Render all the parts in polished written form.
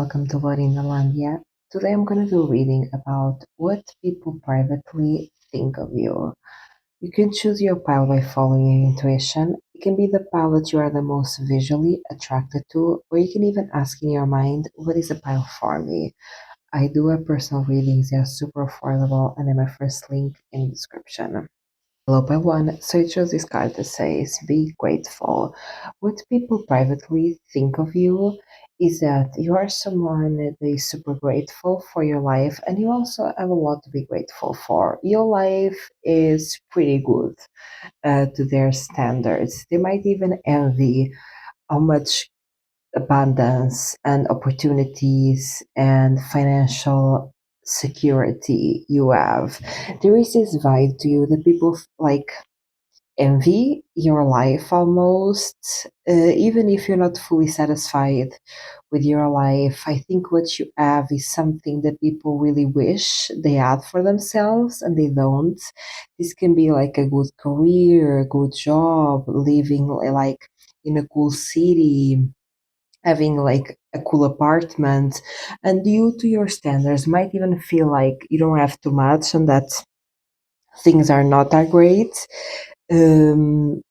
welcome to Laurindalandia. Today I'm going to do a reading about what people privately think of you. You can choose your pile by following your intuition. It can be the pile that you are the most visually attracted to, or you can even ask in your mind, what is a pile for me? I do have personal readings, they are super affordable, and then my first link in the description. Hello, by one. So I chose this card that says, be grateful. What people privately think of you is that you are someone that is super grateful for your life, and you also have a lot to be grateful for. Your life is pretty good to their standards. They might even envy how much abundance and opportunities and financial security you have. There is this vibe to you that people like envy your life almost, even if you're not fully satisfied with your life. I think what you have is something that people really wish they had for themselves and they don't. This can be like a good career, a good job, living like in a cool city, having like a cool apartment, and you to your standards might even feel like you don't have too much and that things are not that great. um,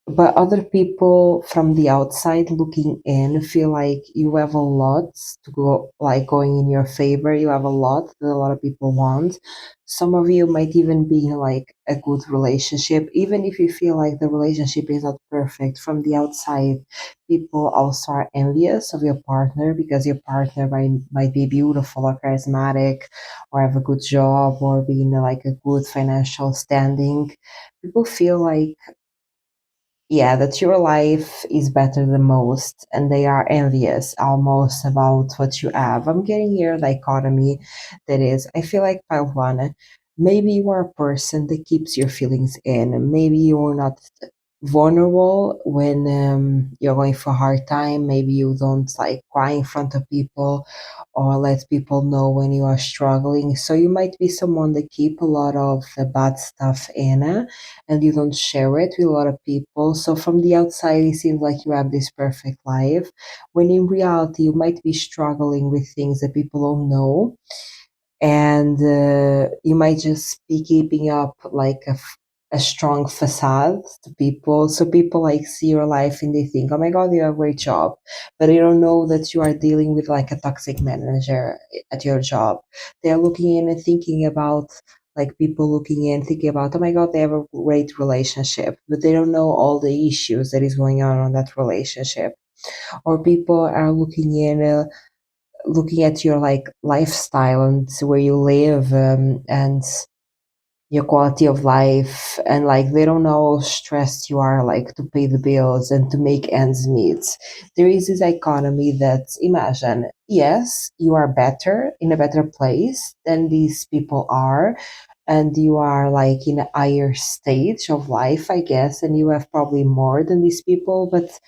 but other people from the outside looking in feel like you have a lot to go, like going in your favor. You have a lot that a lot of people want. Some of you might even be in like a good relationship, even if you feel like the relationship is not perfect. From the outside, people also are envious of your partner because your partner might be beautiful or charismatic or have a good job or be in like a good financial standing. People feel like, yeah, that your life is better than most, and they are envious almost about what you have. I'm getting here a dichotomy that is, I feel like pile one, maybe you are a person that keeps your feelings in. Maybe you're not vulnerable when you're going for a hard time. Maybe you don't like cry in front of people or let people know when you are struggling. So you might be someone that keep a lot of the bad stuff in, and you don't share it with a lot of people. So from the outside, it seems like you have this perfect life, when in reality, you might be struggling with things that people don't know. And you might just be keeping up like a strong facade to people. So people like see your life and they think, oh my God, you have a great job. But they don't know that you are dealing with like a toxic manager at your job. They're looking in and thinking about, like people looking in thinking about, oh my God, they have a great relationship, but they don't know all the issues that is going on that relationship. Or people are looking in, looking at your like lifestyle and where you live, and your quality of life, and like they don't know how stressed you are like to pay the bills and to make ends meet. There is this economy that, imagine, yes, you are better in a better place than these people are, and you are like in a higher stage of life, I guess, and you have probably more than these people, but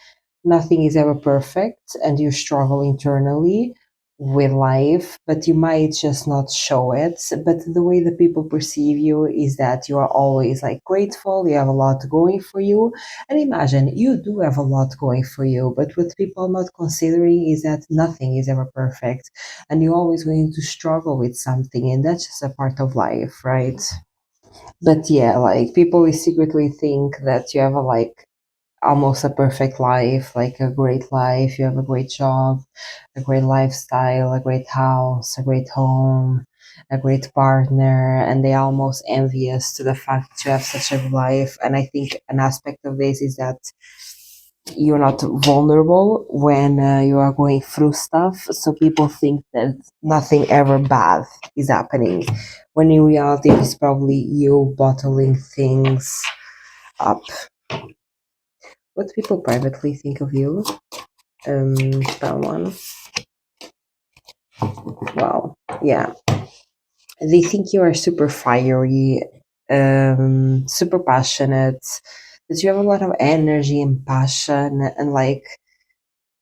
nothing is ever perfect and you struggle internally with life, but you might just not show it. But the way that people perceive you is that you are always like grateful, you have a lot going for you. And imagine you do have a lot going for you, but what people are not considering is that nothing is ever perfect and you're always going to struggle with something, and that's just a part of life, right? But yeah, like people will secretly think that you have a like almost a perfect life, like a great life. You have a great job, a great lifestyle, a great house, a great home, a great partner, and they almost envious to the fact that you have such a good life. And I think an aspect of this is that you're not vulnerable when you are going through stuff. So people think that nothing ever bad is happening, when in reality, it's probably you bottling things up. What people privately think of you? That one. Wow. Yeah. They think you are super fiery, super passionate, that you have a lot of energy and passion and like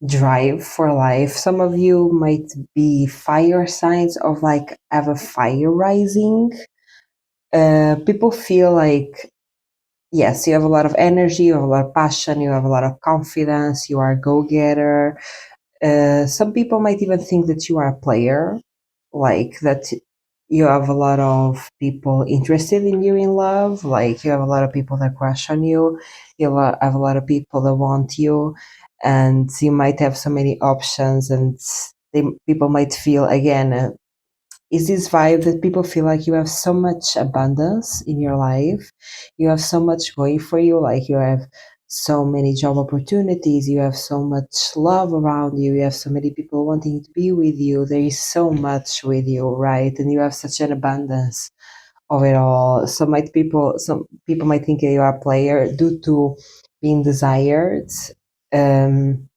drive for life. Some of you might be fire signs of like have a fire rising. People feel like, yes, you have a lot of energy, you have a lot of passion, you have a lot of confidence, you are a go-getter. Some people might even think that you are a player, like that you have a lot of people interested in you in love, like you have a lot of people that crush on you, have a lot of people that want you, and you might have so many options, and people might feel again. Is this vibe that people feel like you have so much abundance in your life, you have so much going for you, like you have so many job opportunities, you have so much love around you, you have so many people wanting to be with you, there is so much with you, right? And you have such an abundance of it all. Some people might think you are a player due to being desired um,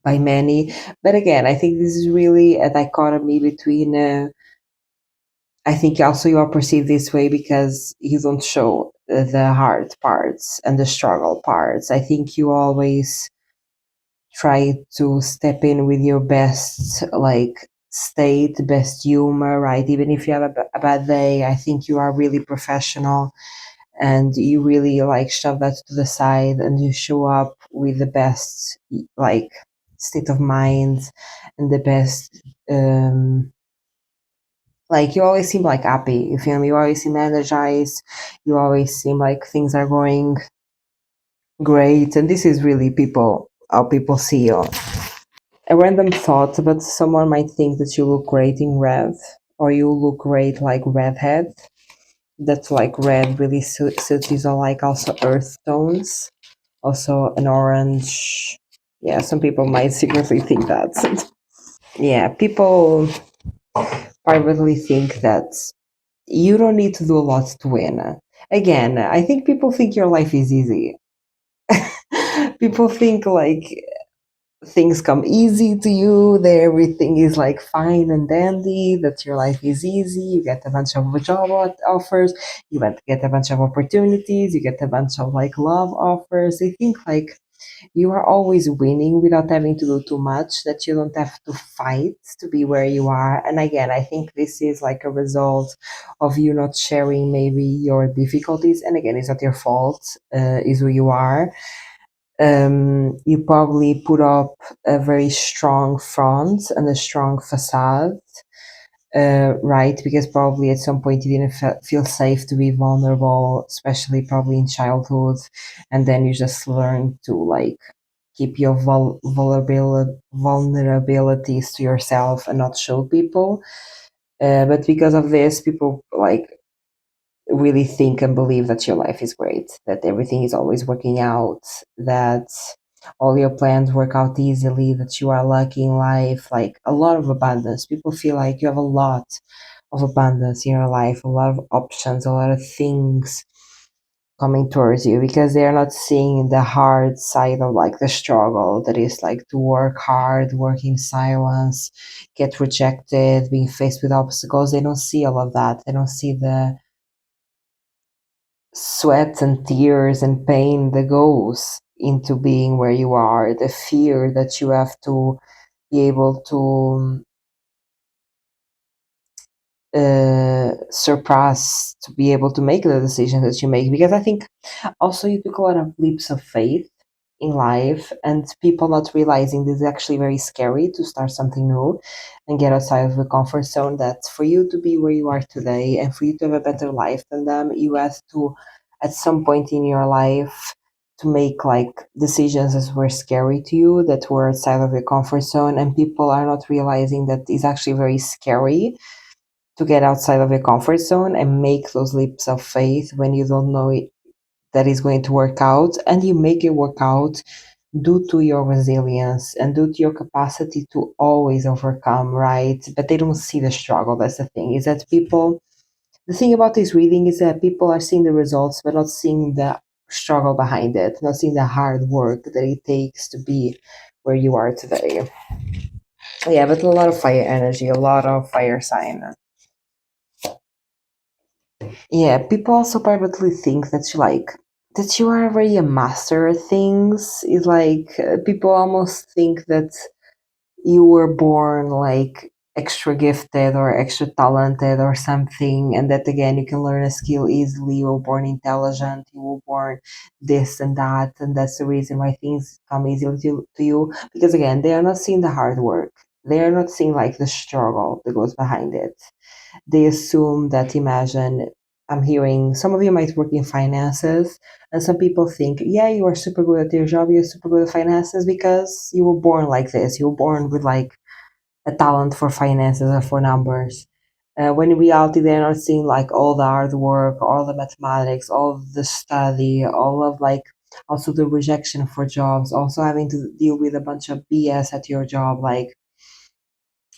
by many. But again, I think this is really a dichotomy between I think also you are perceived this way because you don't show the hard parts and the struggle parts. I think you always try to step in with your best, like, state, best humor, right? Even if you have a bad day, I think you are really professional and you really like shove that to the side and you show up with the best, like, state of mind and the best, like you always seem like happy, you feel me? You always seem energized. You always seem like things are going great. And this is really people how people see you. A random thought, but someone might think that you look great in red, or you look great like redhead. That's like red really suits these are like also earth tones. Also an orange. Yeah, some people might secretly think that. Yeah, people privately think that you don't need to do a lot to win. Again, I think people think your life is easy. People think like things come easy to you, that everything is like fine and dandy, that your life is easy, you get a bunch of job offers, you get a bunch of opportunities, you get a bunch of like love offers. They think like you are always winning without having to do too much, that you don't have to fight to be where you are. And again, I think this is like a result of you not sharing maybe your difficulties. And again, it's not your fault, is who you are. You probably put up a very strong front and a strong facade, right? Because probably at some point you didn't feel safe to be vulnerable, especially probably in childhood, and then you just learn to like keep your vulnerabilities to yourself and not show people. But because of this, people like really think and believe that your life is great, that everything is always working out, that all your plans work out easily, that you are lucky in life, like a lot of abundance. People feel like you have a lot of abundance in your life, a lot of options, a lot of things coming towards you because they're not seeing the hard side of like the struggle that is like to work hard, work in silence, get rejected, being faced with obstacles. They don't see all of that. They don't see the sweat and tears and pain that goes into being where you are, the fear that you have to be able to surpass to be able to make the decisions that you make. Because I think also you took a lot of leaps of faith in life, and people not realizing this is actually very scary to start something new and get outside of the comfort zone. That for you to be where you are today and for you to have a better life than them, you have to, at some point in your life, to make like decisions that were scary to you, that were outside of your comfort zone, and people are not realizing that it's actually very scary to get outside of your comfort zone and make those leaps of faith when you don't know it, that is going to work out, and you make it work out due to your resilience and due to your capacity to always overcome, right? But they don't see the struggle. That's the thing, is that people, the thing about this reading is that people are seeing the results but not seeing the struggle behind it, not seeing the hard work that it takes to be where you are today. Yeah, but a lot of fire energy, a lot of fire sign. Yeah, people also privately think that you are already a master at things. It's like people almost think that you were born like extra gifted or extra talented or something, and that again you can learn a skill easily. You were born intelligent, you were born this and that, and that's the reason why things come easily to you, because again they are not seeing the hard work, they are not seeing like the struggle that goes behind it. They assume that, imagine, I'm hearing some of you might work in finances, and some people think, yeah, you are super good at your job, you're super good at finances because you were born like this, you were born with like a talent for finances or for numbers. When in reality, they're not seeing like all the hard work, all the mathematics, all the study, all of like also the rejection for jobs, also having to deal with a bunch of BS at your job. Like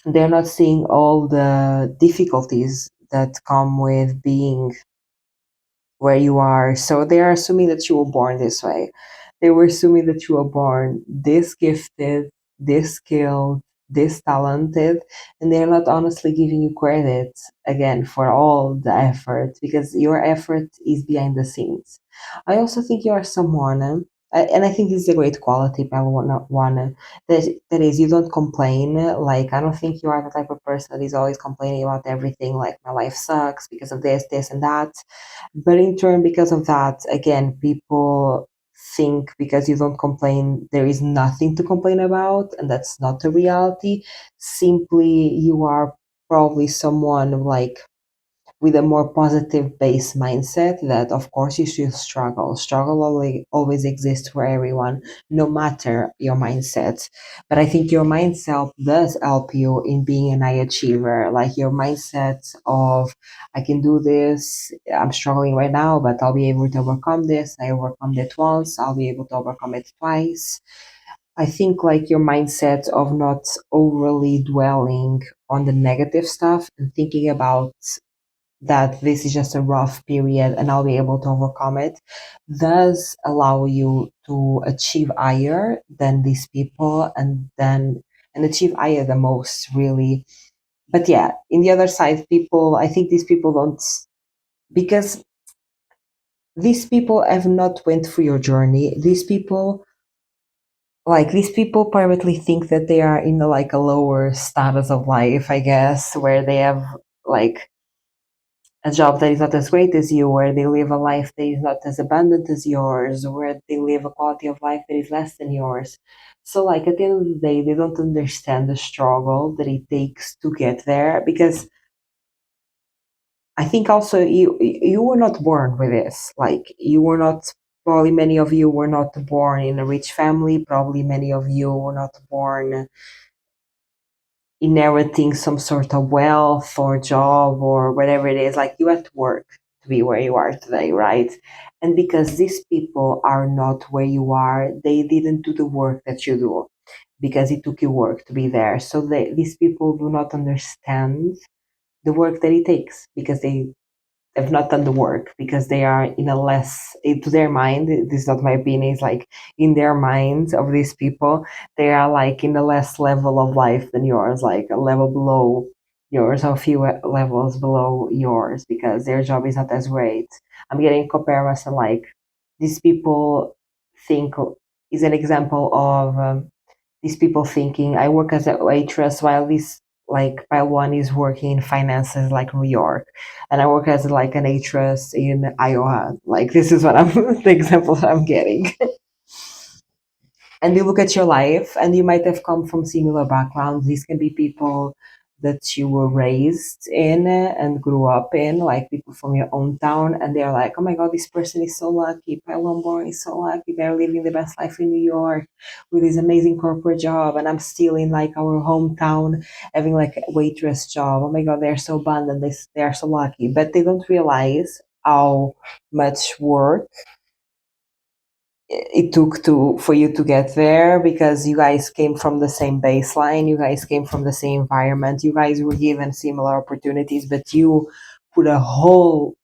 they're not seeing all the difficulties that come with being where you are. So they are assuming that you were born this way. They were assuming that you were born this gifted, this skilled, this talented, and they're not honestly giving you credit again for all the effort, because your effort is behind the scenes. I also think you are someone, and I think this is a great quality, but I want not one that is you don't complain. Like I don't think you are the type of person that is always complaining about everything. Like my life sucks because of this, and that. But in turn, because of that, again, people think because you don't complain, there is nothing to complain about, and that's not the reality. Simply, you are probably someone like with a more positive base mindset that of course you should struggle always exists for everyone, no matter your mindset. But I think your mindset does help you in being an high achiever, like your mindset of I can do this, I'm struggling right now but I'll be able to overcome this, I overcome it once, I'll be able to overcome it twice. I think like your mindset of not overly dwelling on the negative stuff and thinking about that this is just a rough period and I'll be able to overcome it, does allow you to achieve higher than these people, and achieve higher the most, really. But yeah, in the other side, people, I think these people don't, because these people have not went through your journey. These people privately think that they are in like a lower status of life, I guess, where they have like a job that is not as great as you, where they live a life that is not as abundant as yours, where they live a quality of life that is less than yours. So, like, at the end of the day, they don't understand the struggle that it takes to get there, because I think also you were not born with this. Like, you were not, probably many of you were not born in a rich family, probably many of you were not born inheriting some sort of wealth or job or whatever it is. Like you had to work to be where you are today, right? And because these people are not where you are, they didn't do the work that you do, because it took you work to be there. So these people do not understand the work that it takes, because they have not done the work, because they are in a less, to their mind, this is not my opinion, it's like in their minds of these people, they are like in a less level of life than yours, like a level below yours or a few levels below yours, because their job is not as great. I'm getting comparison, like these people think, is an example of these people thinking I work as a waitress while this, like while one is working in finances like New York, and I work as like an waitress in Iowa. Like this is what I'm the example that I'm getting. And you look at your life, and you might have come from similar backgrounds. These can be people that you were raised in and grew up in, like people from your own town, and they're like, oh my god, this person is so lucky, Palombo is so lucky, they're living the best life in New York with this amazing corporate job, and I'm still in like our hometown having like a waitress job. Oh my god, they're so abundant, they are so lucky. But they don't realize how much work it took to for you to get there, because you guys came from the same baseline, you guys came from the same environment, you guys were given similar opportunities, but you put a whole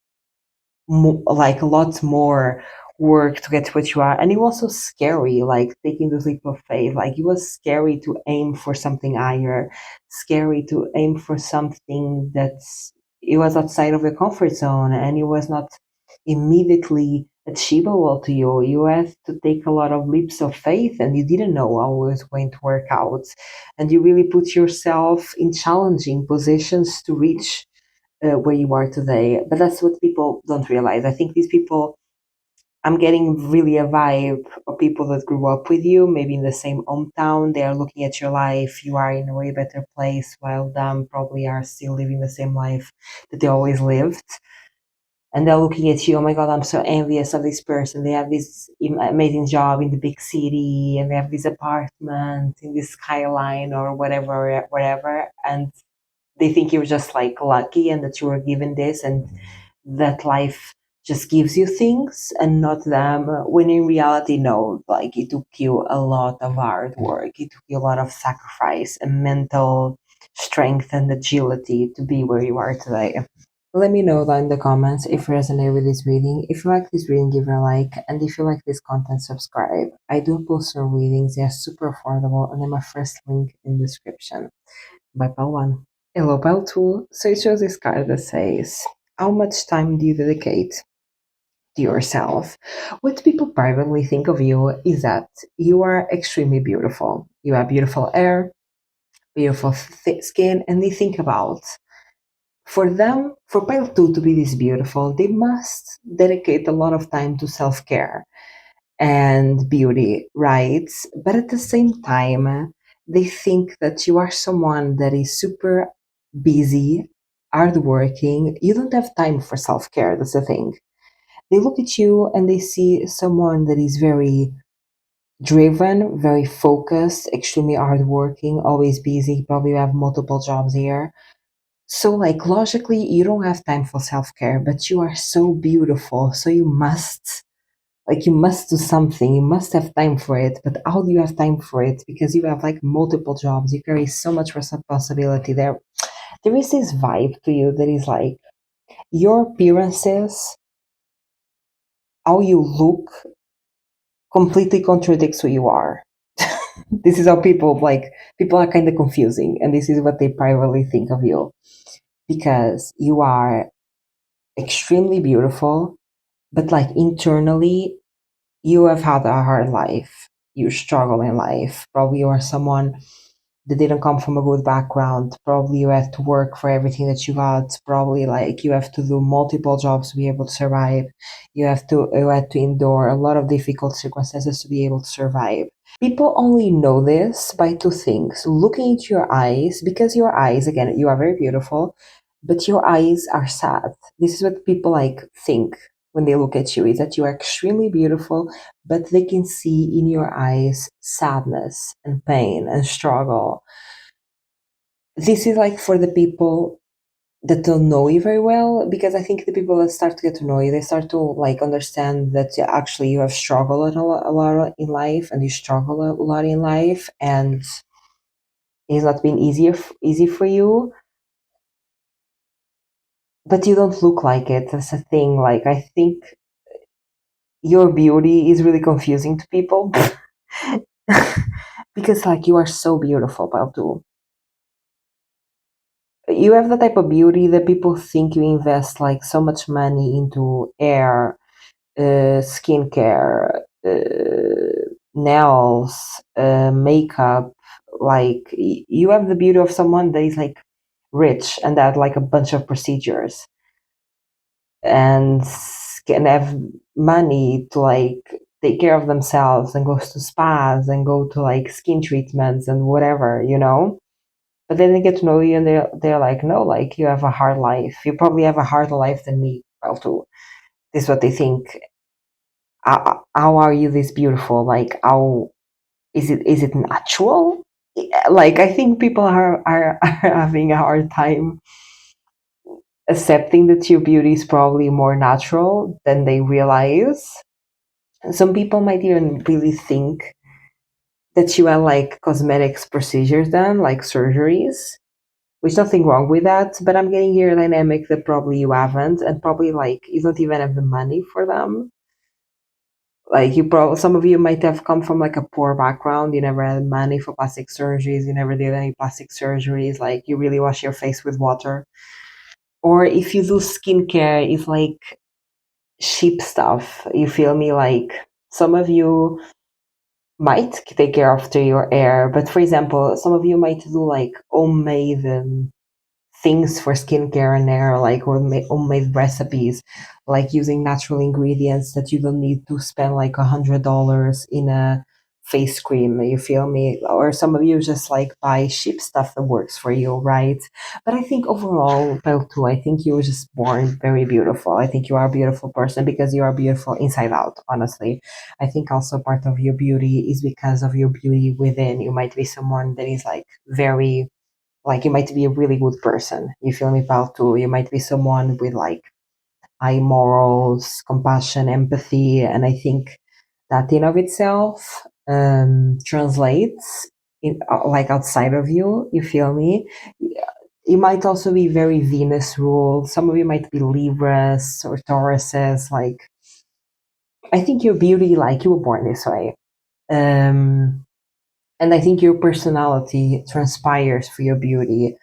like a lot more work to get to what you are. And it was so scary, like taking the leap of faith. Like it was scary to aim for something higher, scary to aim for something that's, it was outside of your comfort zone, and it was not immediately achievable to you. You had to take a lot of leaps of faith, and you didn't know how it was going to work out. And you really put yourself in challenging positions to reach where you are today. But that's what people don't realize. I think these people, I'm getting really a vibe of people that grew up with you, maybe in the same hometown. They are looking at your life. You are in a way better place, while them probably are still living the same life that they always lived. And they're looking at you, oh my God, I'm so envious of this person. They have this amazing job in the big city, and they have this apartment in this skyline or whatever, whatever. And they think you're just like lucky and that you were given this, and that life just gives you things and not them, when in reality, no, like it took you a lot of hard work, it took you a lot of sacrifice and mental strength and agility to be where you are today. Let me know down in the comments if you resonate with this reading. If you like this reading, give it a like, and if you like this content, subscribe. I do post some readings, they are super affordable, and they're my first link in the description. Bye, pile 1. Hello, pile 2. So it shows this card that says, how much time do you dedicate to yourself? What people privately think of you is that you are extremely beautiful. You have beautiful hair, beautiful skin, and they think about, for them, for pile 2 to be this beautiful, they must dedicate a lot of time to self-care and beauty, right? But at the same time, they think that you are someone that is super busy, hardworking. You don't have time for self care. That's the thing. They look at you and they see someone that is very driven, very focused, extremely hardworking, always busy. Probably have multiple jobs here. So, like, logically, you don't have time for self care, but you are so beautiful. So, you must, like, you must do something. You must have time for it. But how do you have time for it? Because you have, like, multiple jobs. You carry so much responsibility there. There is this vibe to you that is like your appearances, how you look, completely contradicts who you are. This is how people are kind of confusing, and this is what they privately think of you, because you are extremely beautiful, but like internally, you have had a hard life. You struggle in life. Probably you are someone that didn't come from a good background. Probably you had to work for everything that you got. Probably like you have to do multiple jobs to be able to survive. You had to endure a lot of difficult circumstances to be able to survive. People only know this by two things: looking into your eyes, because your eyes, again, you are very beautiful, but your eyes are sad. This is what people like think when they look at you, is that you are extremely beautiful, but they can see in your eyes sadness and pain and struggle. This is like for the people that don't know you very well, because I think the people that start to get to know you, they start to like understand that actually you have struggled a lot in life, and you struggle a lot in life, and it's not been easy for you, but you don't look like it. That's a thing. Like, I think your beauty is really confusing to people. Because like you are so beautiful, Baltu. You have the type of beauty that people think you invest like so much money into hair, skincare, nails, makeup. Like you have the beauty of someone that is like rich and that like a bunch of procedures and can have money to like take care of themselves and goes to spas and go to like skin treatments and whatever, you know. But then they get to know you and they're like, no, like you have a hard life. You probably have a harder life than me. Well, too. This is what they think. How are you this beautiful? Like, how is it natural? Like, I think people are having a hard time accepting that your beauty is probably more natural than they realize. Some people might even really think that you have like cosmetics procedures done, like surgeries, which nothing wrong with that. But I'm getting here a dynamic that probably you haven't, and probably like you don't even have the money for them. Like some of you might have come from like a poor background. You never had money for plastic surgeries. You never did any plastic surgeries. Like you really wash your face with water. Or if you do skincare, it's like cheap stuff. You feel me? Like some of you might take care after your hair, but for example, some of you might do like homemade things for skincare and hair, like homemade recipes, like using natural ingredients that you don't need to spend like $100 in a face cream. You feel me? Or some of you just like buy cheap stuff that works for you, right? But I think overall, well, too, I think you were just born very beautiful. I think you are a beautiful person because you are beautiful inside out. Honestly, I think also part of your beauty is because of your beauty within. You might be someone that is like very, like, you might be a really good person. You feel me, pal, too? You might be someone with like high morals, compassion, empathy, and I think that in of itself translates in like outside of you. You feel me? You might also be very Venus ruled. Some of you might be Libras or Tauruses. Like, I think your beauty, like, you were born this way. Um, and I think your personality transpires for your beauty.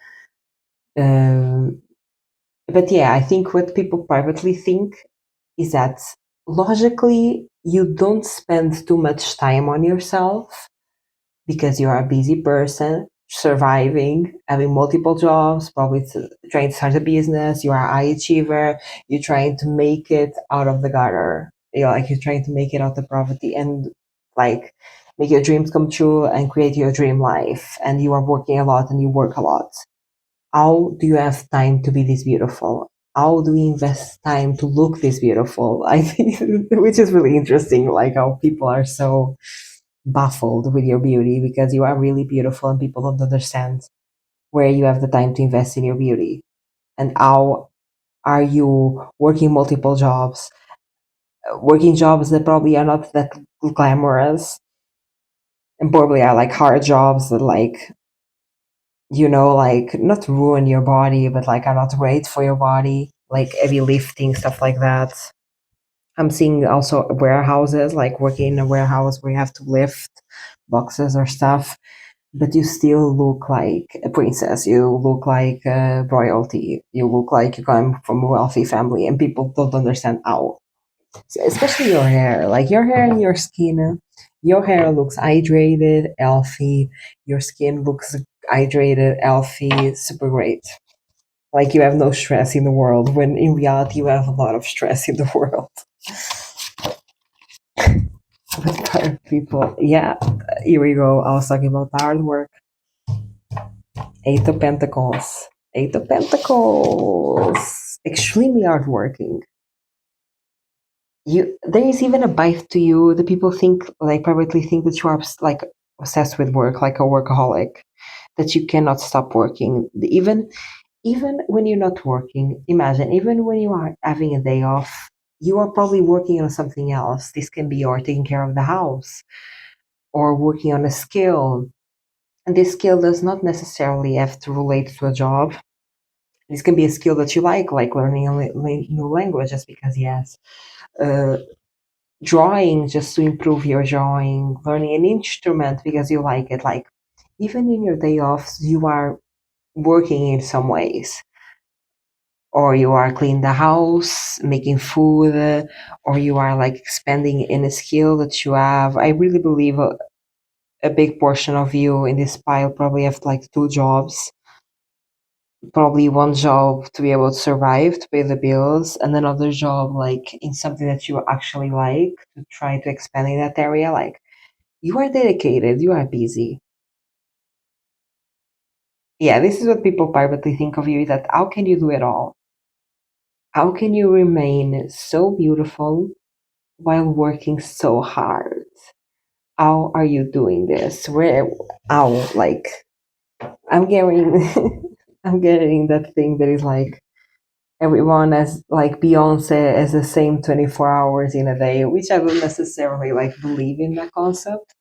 Um, but yeah, I think what people privately think is that logically you don't spend too much time on yourself because you are a busy person, surviving, having multiple jobs, probably trying to start a business. You are a high achiever. You're trying to make it out of the gutter. You know, like, you're trying to make it out of poverty and like make your dreams come true and create your dream life. And you are working a lot and you work a lot. How do you have time to be this beautiful? How do we invest time to look this beautiful? I think, which is really interesting, like how people are so baffled with your beauty because you are really beautiful and people don't understand where you have the time to invest in your beauty. And how are you working multiple jobs, working jobs that probably are not that glamorous and probably are like hard jobs that, like, like not ruin your body, but like are not great for your body, like heavy lifting, stuff like that. I'm seeing also warehouses, like working in a warehouse where you have to lift boxes or stuff, but you still look like a princess. You look like royalty. You look like you come from a wealthy family, and people don't understand how. Especially your hair, like your hair and your skin. Your hair looks hydrated, healthy. Your skin looks hydrated, healthy, super great. Like you have no stress in the world, when in reality you have a lot of stress in the world. With tired people, yeah. Here we go. I was talking about hard work. Eight of Pentacles. Eight of Pentacles. Extremely hardworking. There is even a bite to you. The people think, like, privately think that you are like obsessed with work, like a workaholic, that you cannot stop working. Even when you're not working, imagine, even when you are having a day off, you are probably working on something else. This can be you're taking care of the house or working on a skill. And this skill does not necessarily have to relate to a job. This can be a skill that you like learning a new language just because, yes. Uh, Drawing just to improve your drawing, learning an instrument because you like it. Like, even in your day offs, you are working in some ways, or you are cleaning the house, making food, or you are like expanding in a skill that you have. I really believe a big portion of you in this pile probably have like two jobs. Probably one job to be able to survive, to pay the bills, and another job like in something that you actually like, to try to expand in that area. Like, you are dedicated, you are busy. Yeah, this is what people privately think of you, that how can you do it all? How can you remain so beautiful while working so hard? How are you doing this? How, like, I'm getting, I'm getting that thing that is like, everyone as like Beyonce has the same 24 hours in a day, which I don't necessarily like believe in that concept.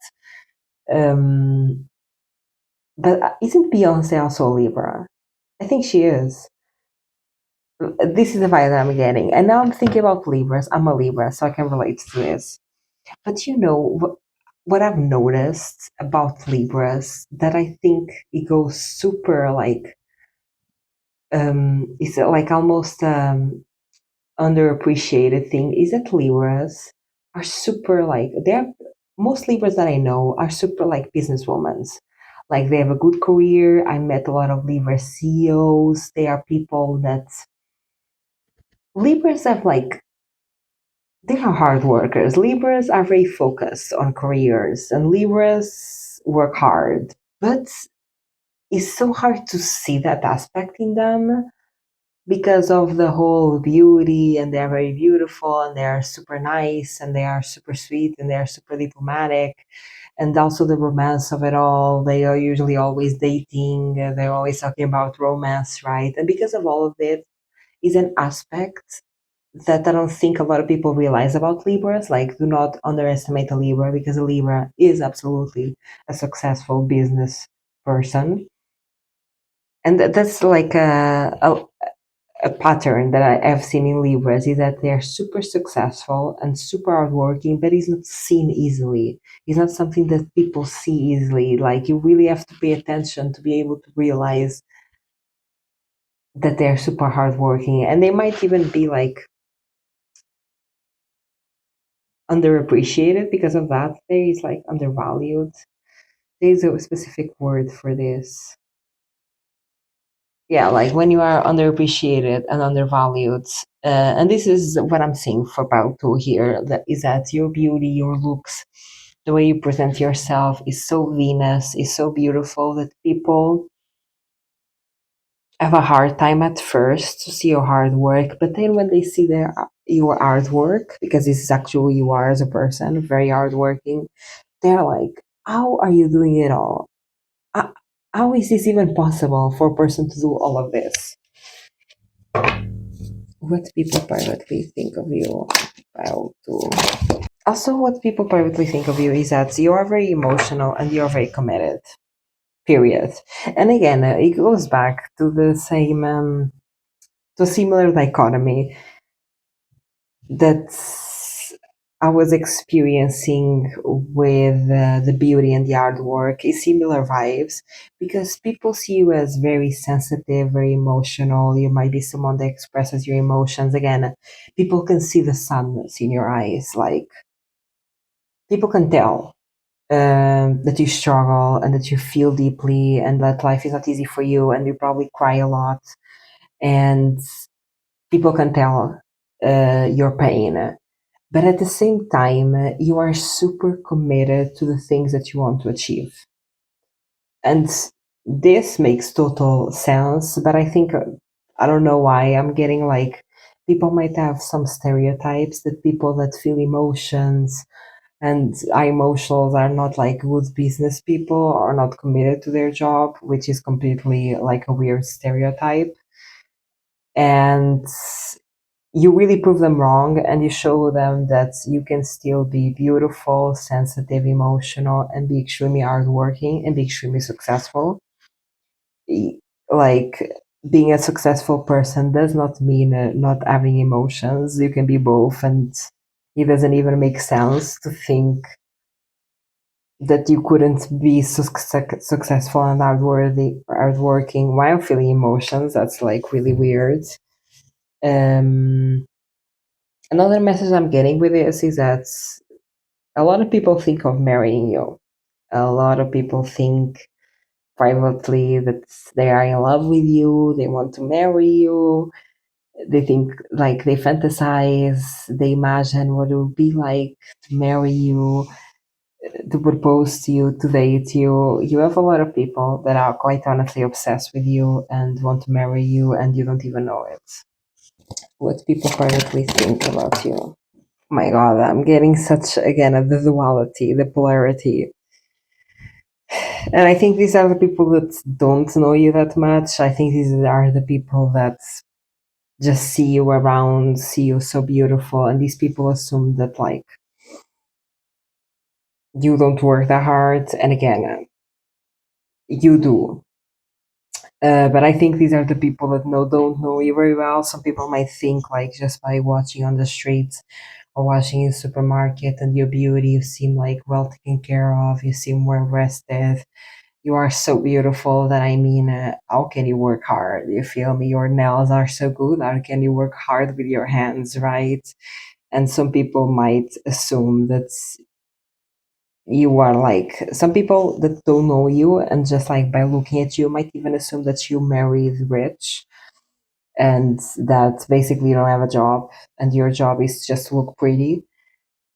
Um, but isn't Beyonce also a Libra? I think she is. This is the vibe that I'm getting. And now I'm thinking about Libras. I'm a Libra, so I can relate to this. But what I've noticed about Libras, that I think it goes super like, it's like almost underappreciated thing is that Libras are super like they're most Libras that I know are super like businesswomen. Like they have a good career. I met a lot of Libra CEOs. They are people that Libras have like they are hard workers. Libras are very focused on careers and Libras work hard. But it's so hard to see that aspect in them because of the whole beauty, and they're very beautiful and they are super nice and they are super sweet and they are super diplomatic, and also the romance of it all. They are usually always dating, they're always talking about romance, right? And because of all of it is an aspect that I don't think a lot of people realize about Libras. Like, do not underestimate a Libra, because a Libra is absolutely a successful business person. And that's like a pattern that I have seen in Libras is that they're super successful and super hardworking, but it's not seen easily. It's not something that people see easily. Like, you really have to pay attention to be able to realize that they're super hardworking, and they might even be like underappreciated because of that. There is like undervalued. There's a specific word for this. Yeah, like when you are underappreciated and undervalued. And this is what I'm seeing for Balto here, that is that your beauty, your looks, the way you present yourself is so Venus, is so beautiful that people have a hard time at first to see your hard work, but then when they see your artwork, because this is actually who you are as a person, very hardworking, they're like, how are you doing it all? Uh, How is this even possible for a person to do all of this? What people privately think of you. Well, too. Also, what people privately think of you is that you are very emotional and you are very committed. Period. And again, it goes back to the same, to a similar dichotomy that I was experiencing with the beauty and the artwork is similar vibes, because people see you as very sensitive, very emotional. You might be someone that expresses your emotions. Again, people can see the sadness in your eyes. Like, people can tell that you struggle and that you feel deeply and that life is not easy for you and you probably cry a lot. And people can tell your pain. But at the same time, you are super committed to the things that you want to achieve. And this makes total sense, but I think, I don't know why I'm getting like, people might have some stereotypes that people that feel emotions and are emotional are not like good business people or not committed to their job, which is completely like a weird stereotype. And you really prove them wrong, and you show them that you can still be beautiful, sensitive, emotional, and be extremely hardworking and be extremely successful. Like, being a successful person does not mean not having emotions. You can be both, and it doesn't even make sense to think that you couldn't be successful and hardworking while feeling emotions. That's like really weird. Um, Another message I'm getting with this is that a lot of people think of marrying you. A lot of people think privately that they are in love with you, they want to marry you, they think, like, they fantasize, they imagine what it would be like to marry you, to propose to you, to date you. You have a lot of people that are quite honestly obsessed with you and want to marry you, and you don't even know it. What people privately think about you. My God, I'm getting such, again, the duality, the polarity. And I think these are the people that don't know you that much. I think these are the people that just see you around, see you so beautiful, and these people assume that, like, you don't work that hard. And again, you do. But I think these are the people that don't know you very well. Some people might think, like, just by watching on the streets or watching in the supermarket and your beauty, you seem like well taken care of, you seem well rested, you are so beautiful that I mean, how can you work hard? You feel me? Your nails are so good. How can you work hard with your hands, right? And some people might assume that you are like, some people that don't know you and just like by looking at you might even assume that you married rich and that basically you don't have a job and your job is just to look pretty.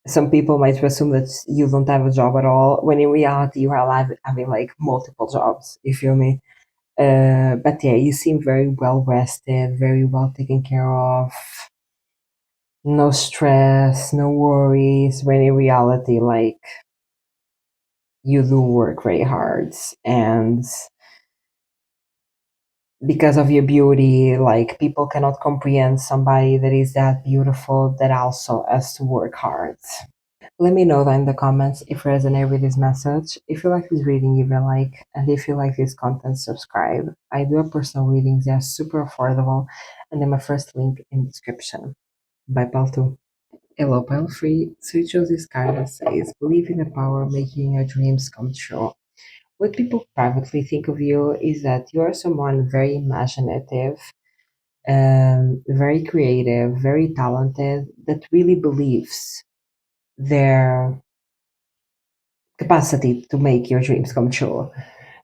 Some people might assume that you don't have a job at all, when in reality you are having like multiple jobs. You feel me? But yeah, you seem very well rested, very well taken care of. No stress, no worries. When in reality, like you do work very hard, and because of your beauty, like people cannot comprehend somebody that is that beautiful that also has to work hard. Let me know down in the comments if you resonate with this message. If you like this reading, give it a like. And if you like this content, subscribe. I do have personal readings, they are super affordable. And then my first link in the description. Bye, pal 2. Hello, pal 3. So you chose this card that says, believe in the power of making your dreams come true. What people privately think of you is that you are someone very imaginative, very creative, very talented, that really believes their capacity to make your dreams come true.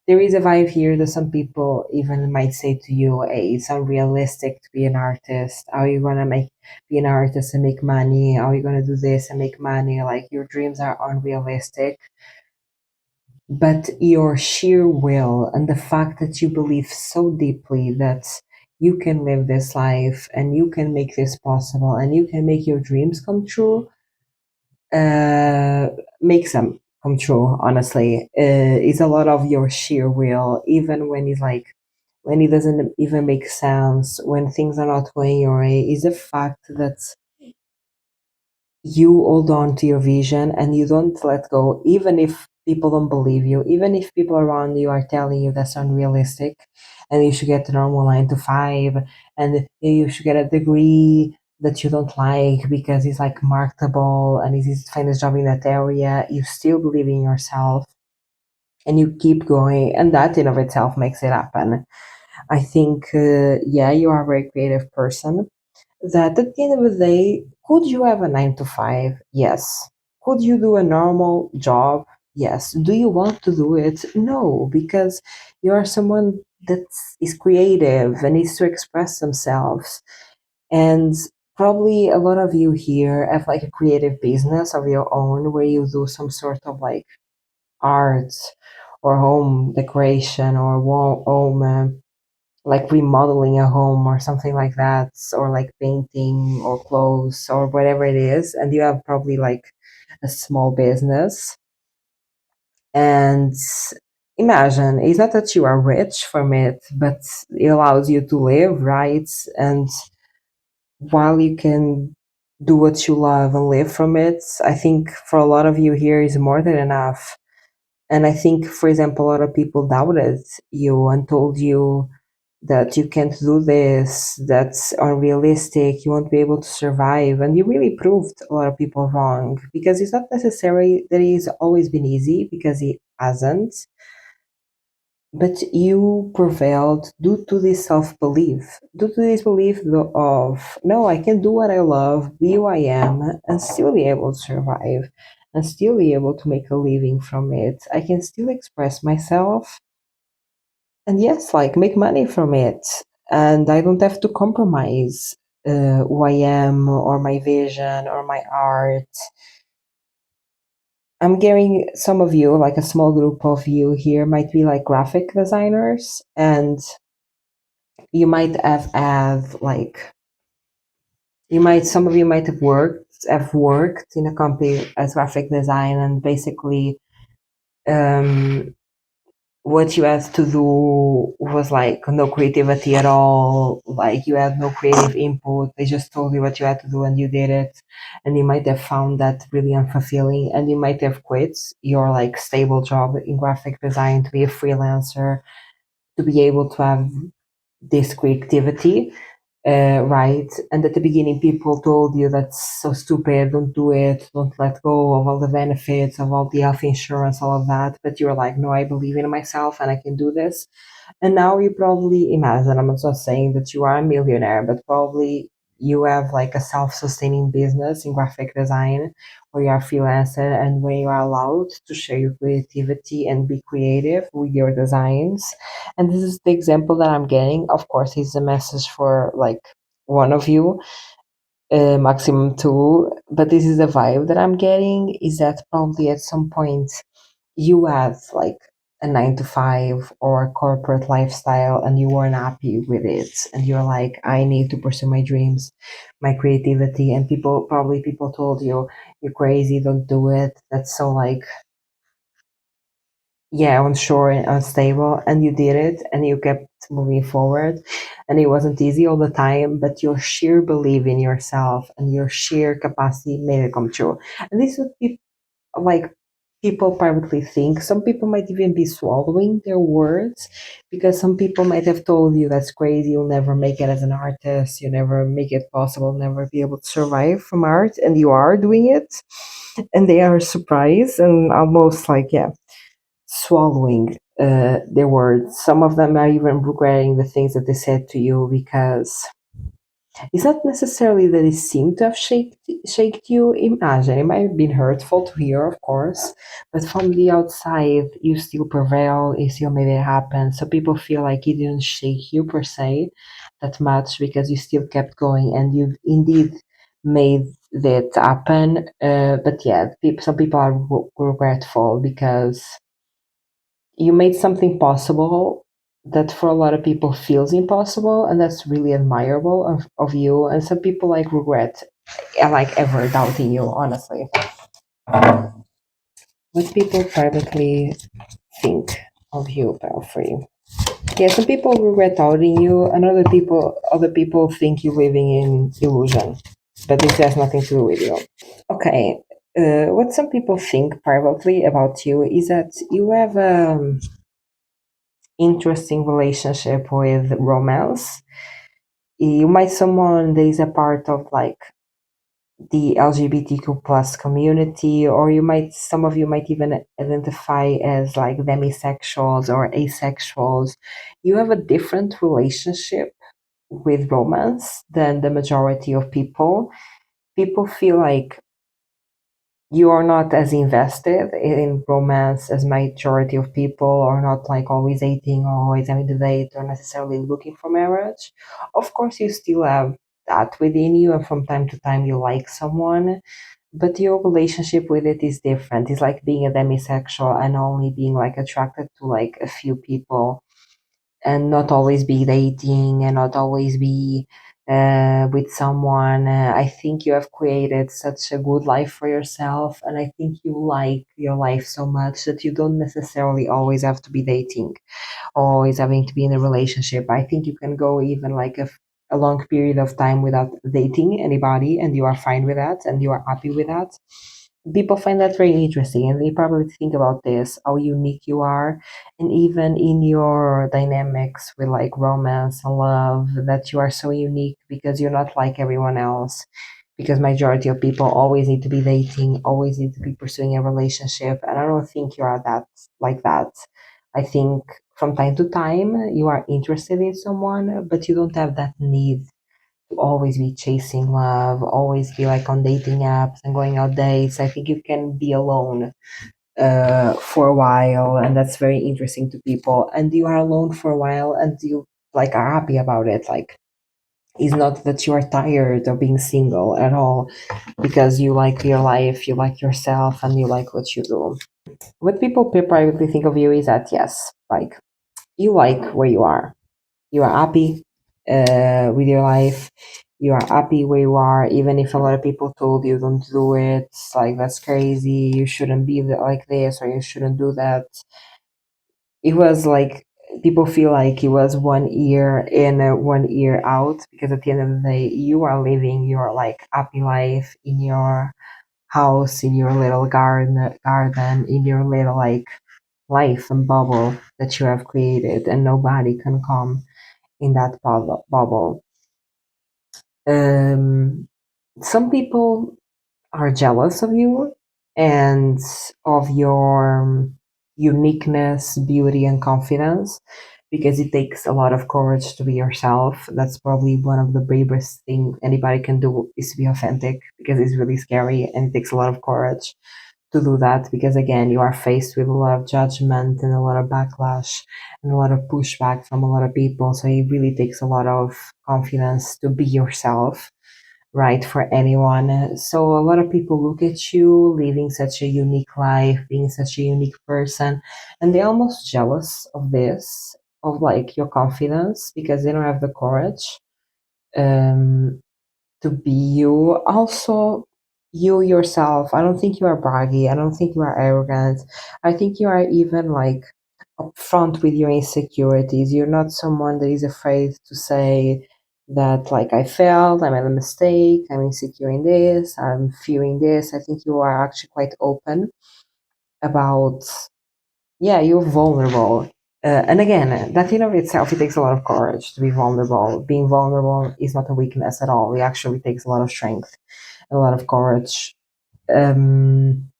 There is a vibe here that some people even might say to you, hey, it's unrealistic to be an artist. How are you gonna be an artist and make money? How are you gonna do this and make money? Like your dreams are unrealistic. But your sheer will and the fact that you believe so deeply that you can live this life and you can make this possible and you can make your dreams come true, uh, makes them come true, honestly. It's a lot of your sheer will, even when it's like, when it doesn't even make sense, when things are not going your way, is the fact that you hold on to your vision and you don't let go, even if people don't believe you, even if people around you are telling you that's unrealistic and you should get a normal 9 to 5 and you should get a degree that you don't like because it's like marketable and it's easy to find a job in that area. You still believe in yourself and you keep going, and that in of itself makes it happen. I think, yeah, you are a very creative person that at the end of the day, could you have a 9 to 5? Yes. Could you do a normal job? Yes. Do you want to do it? No, because you are someone that is creative and needs to express themselves. And probably a lot of you here have like a creative business of your own where you do some sort of like art or home decoration or home like remodeling a home or something like that, or like painting or clothes or whatever it is, and you have probably like a small business. And imagine, it's not that you are rich from it, but it allows you to live, right? And while you can do what you love and live from it, I think for a lot of you here is more than enough. And I think, for example, a lot of people doubted you and told you that you can't do this, that's unrealistic, you won't be able to survive. And you really proved a lot of people wrong, because it's not necessarily that it's always been easy, because it hasn't. But you prevailed due to this self belief, due to this belief of, no, I can do what I love, be who I am, and still be able to survive, and still be able to make a living from it. I can still express myself and yes, like make money from it. And I don't have to compromise who I am or my vision or my art. I'm getting some of you, like a small group of you here, might be like graphic designers, and you might have like, some of you might have worked in a company as graphic design, and basically um, what you had to do was like no creativity at all, like you had no creative input, they just told you what you had to do and you did it, and you might have found that really unfulfilling, and you might have quit your like stable job in graphic design to be a freelancer, to be able to have this creativity. right? And at the beginning, people told you that's so stupid, don't do it, don't let go of all the benefits, of all the health insurance, all of that. But you're like, no, I believe in myself and I can do this. And now you probably imagine, I'm not saying that you are a millionaire, but probably you have like a self-sustaining business in graphic design where you are freelancer and where you are allowed to share your creativity and be creative with your designs. And this is the example that I'm getting. Of course, it's a message for like one of you, maximum two, but this is the vibe that I'm getting is that probably at some point you had like a 9 to 5 or a corporate lifestyle and you weren't happy with it and you're like, I need to pursue my dreams, my creativity, and people told you, you're crazy, don't do it, that's so like, yeah, unsure and unstable, and you did it and you kept moving forward, and it wasn't easy all the time, but your sheer belief in yourself and your sheer capacity made it come true. And this would be like people privately think. Some people might even be swallowing their words because some people might have told you that's crazy, you'll never make it as an artist, you never make it possible, never be able to survive from art, and you are doing it. And they are surprised and almost like, yeah, swallowing their words. Some of them are even regretting the things that they said to you because it's not necessarily that it seemed to have shaked you. Imagine, it might have been hurtful to hear, of course, but from the outside, you still prevail, you still made it happen. So people feel like it didn't shake you per se that much because you still kept going and you indeed made that happen. But yeah, some people are regretful because you made something possible that for a lot of people feels impossible, and that's really admirable of you. And some people like regret like ever doubting you, honestly. What people privately think of you, pal, for you. Yeah, some people regret doubting you, and other people think you're living in illusion, but this has nothing to do with you. Okay, what some people think privately about you is that you have interesting relationship with romance. You might someone that is a part of like the LGBTQ plus community, or some of you might even identify as like demisexuals or asexuals. You have a different relationship with romance than the majority of people. People feel like you are not as invested in romance as majority of people, or not like always dating or always having the date or necessarily looking for marriage. Of course, you still have that within you, and from time to time you like someone, but your relationship with it is different. It's like being a demisexual and only being like attracted to like a few people and not always be dating and not always be with someone. I think you have created such a good life for yourself, and I think you like your life so much that you don't necessarily always have to be dating or always having to be in a relationship. I think you can go even like a long period of time without dating anybody, and you are fine with that and you are happy with that. People find that very interesting, and they probably think about this, how unique you are, and even in your dynamics with like romance and love, that you are so unique because you're not like everyone else. Because majority of people always need to be dating, always need to be pursuing a relationship, and I don't think you are that like that. I think from time to time you are interested in someone, but you don't have that need to always be chasing love, always be like on dating apps and going out dates. I think you can be alone for a while, and that's very interesting to people. And you are alone for a while, and you like are happy about it. Like, it's not that you are tired of being single at all, because you like your life, you like yourself, and you like what you do. What people privately think of you is that yes, like you like where you are happy with your life, you are happy where you are, even if a lot of people told you don't do it, like that's crazy, you shouldn't be like this, or you shouldn't do that. It was like people feel like it was 1 year in, 1 year out, because at the end of the day you are living your like happy life in your house, in your little garden, in your little like life and bubble that you have created, and nobody can come in that bubble. Um, some people are jealous of you and of your uniqueness, beauty, and confidence because it takes a lot of courage to be yourself. That's probably one of the bravest things anybody can do is to be authentic because it's really scary and it takes a lot of courage to do that because again you are faced with a lot of judgment and a lot of backlash and a lot of pushback from a lot of people, so it really takes a lot of confidence to be yourself, right, for anyone. So a lot of people look at you living such a unique life, being such a unique person, and they're almost jealous of this, of like your confidence because they don't have the courage um, to be you. Also, you yourself, I don't think you are braggy. I don't think you are arrogant. I think you are even like upfront with your insecurities. You're not someone that is afraid to say that, like, I failed, I made a mistake, I'm insecure in this, I'm fearing this. I think you are actually quite open about, yeah, you're vulnerable. And again, that in of itself, it takes a lot of courage to be vulnerable. Being vulnerable is not a weakness at all. It actually takes a lot of strength, a lot of courage. Um,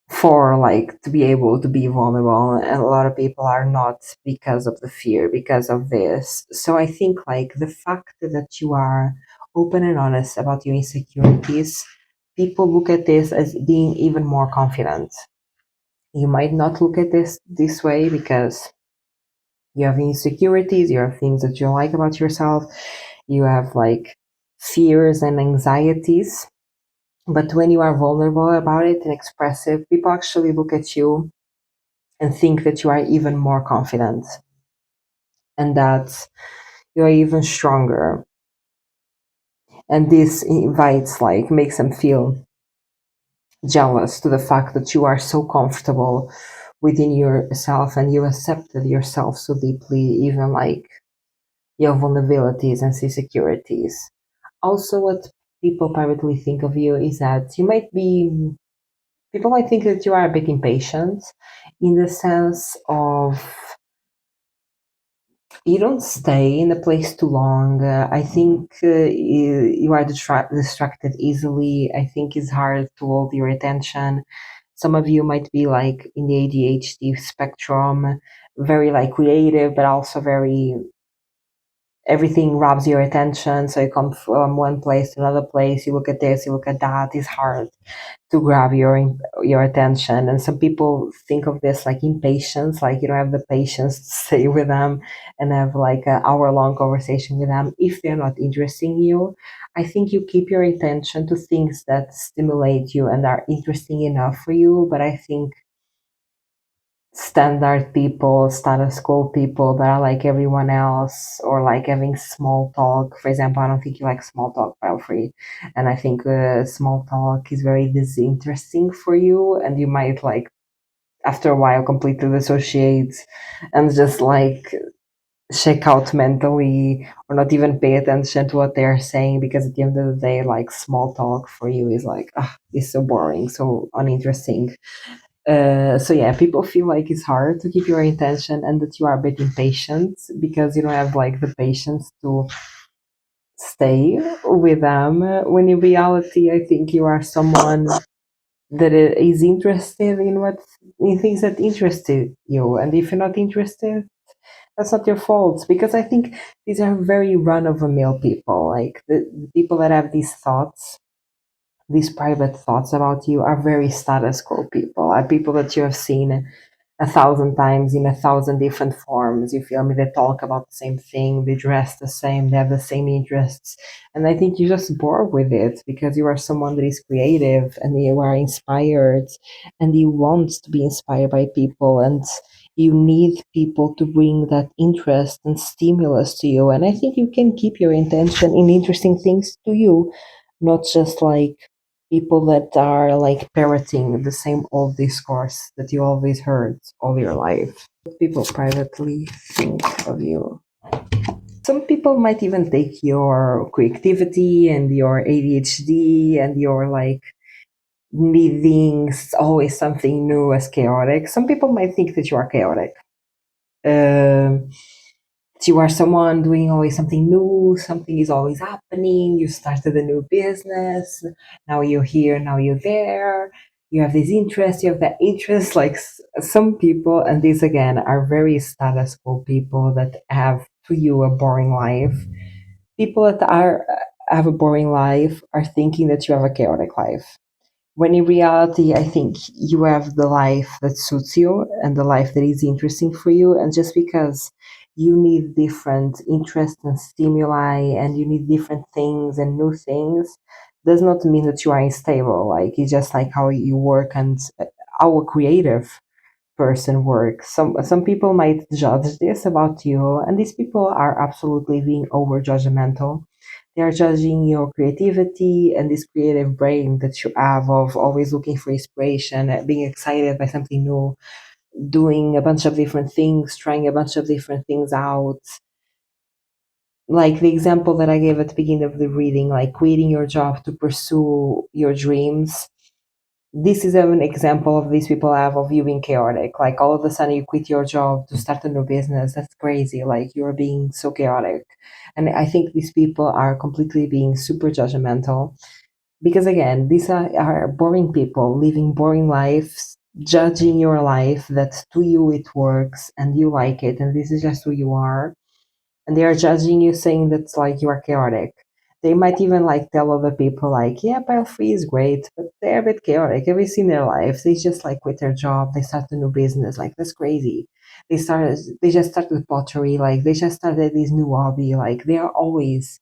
for like to be able to be vulnerable, and a lot of people are not because of the fear, because of this. So I think like the fact that you are open and honest about your insecurities, people look at this as being even more confident. You might not look at this way because you have insecurities, you have things that you like about yourself, you have like fears and anxieties. But when you are vulnerable about it and expressive, people actually look at you and think that you are even more confident and that you are even stronger. And this invites, like, makes them feel jealous to the fact that you are so comfortable within yourself and you accepted yourself so deeply, even like your vulnerabilities and insecurities. Also, what people privately think of you is that you might be, people might think that you are a bit impatient in the sense of you don't stay in a place too long. I think you are distracted easily. I think it's hard to hold your attention. Some of you might be like in the ADHD spectrum, very like creative, but also very everything robs your attention. So you come from one place to another place. You look at this, you look at that. It's hard to grab your attention. And some people think of this like impatience, like you don't have the patience to stay with them and have like an hour-long conversation with them if they're not interesting you. I think you keep your attention to things that stimulate you and are interesting enough for you. But I think standard people, status quo people that are like everyone else, or like having small talk. For example, I don't think you like small talk, Belfry, and I think small talk is very disinteresting for you, and you might like after a while completely dissociate and just like check out mentally or not even pay attention to what they're saying because at the end of the day like small talk for you is like it's so boring, so uninteresting. So yeah, people feel like it's hard to keep your intention and that you are a bit impatient because you don't have like the patience to stay with them. When in reality, I think you are someone that is interested in what in things that interested you, and if you're not interested, that's not your fault because I think these are very run of the mill people. Like the people that have these thoughts, these private thoughts about you, are very status quo people. Are people that you have seen a thousand times in a thousand different forms. You feel me? They talk about the same thing, they dress the same, they have the same interests. And I think you're just bored with it because you are someone that is creative and you are inspired and you want to be inspired by people and you need people to bring that interest and stimulus to you. And I think you can keep your intention in interesting things to you, not just like people that are like parroting the same old discourse that you always heard all your life. People privately think of you. Some people might even take your creativity and your ADHD and your like needing always something new as chaotic. Some people might think that you are chaotic. Um, you are someone doing always something new, something is always happening, you started a new business, now you're here, now you're there, you have this interest, you have that interest. Like some people, and these again are very status quo people that have to you a boring life. People that are have a boring life are thinking that you have a chaotic life, when in reality, I think you have the life that suits you and the life that is interesting for you. And just because you need different interests and stimuli and you need different things and new things does not mean that you are unstable. Like it's just like how you work and how a creative person works. Some people might judge this about you, and these people are absolutely being over judgmental. They are judging your creativity and this creative brain that you have of always looking for inspiration, being excited by something new, doing a bunch of different things, trying a bunch of different things out. Like the example that I gave at the beginning of the reading, like quitting your job to pursue your dreams. This is an example of these people have of you being chaotic. Like all of a sudden you quit your job to start a new business. That's crazy. Like you're being so chaotic. And I think these people are completely being super judgmental because again, these are boring people living boring lives, judging your life that to you it works and you like it and this is just who you are, and they are judging you saying that's like you are chaotic. They might even like tell other people like, yeah, pile free is great, but they're a bit chaotic. Have you seen their lives? They just like quit their job, they start a new business, like that's crazy. They just started pottery, like they just started this new hobby, like they are always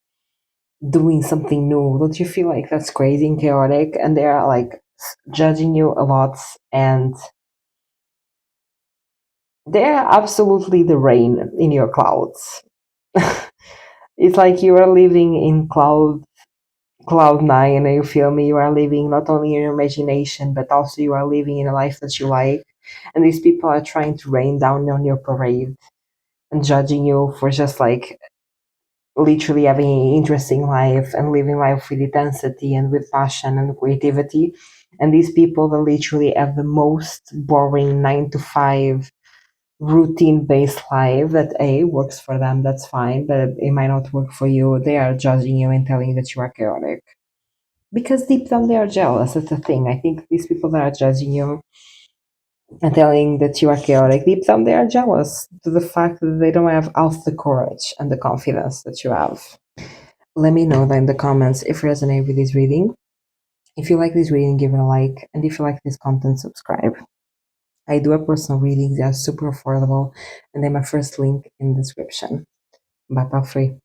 doing something new. Don't you feel like that's crazy and chaotic? And they are like judging you a lot, and they're absolutely the rain in your clouds. It's like you are living in cloud nine, and you feel me, you are living not only in your imagination but also you are living in a life that you like, and these people are trying to rain down on your parade and judging you for just like literally having an interesting life and living life with intensity and with passion and creativity. And these people that literally have the most boring 9 to 5 routine based life that a works for them, that's fine, but it might not work for you. They are judging you and telling you that you are chaotic because deep down they are jealous. That's the thing. I think these people that are judging you and telling that you are chaotic, deep down they are jealous to the fact that they don't have half the courage and the confidence that you have. Let me know that in the comments if you resonate with this reading. If you like this reading, give it a like, and if you like this content, subscribe. I do have personal readings, they are super affordable, and they're my first link in the description. Bye, pal free.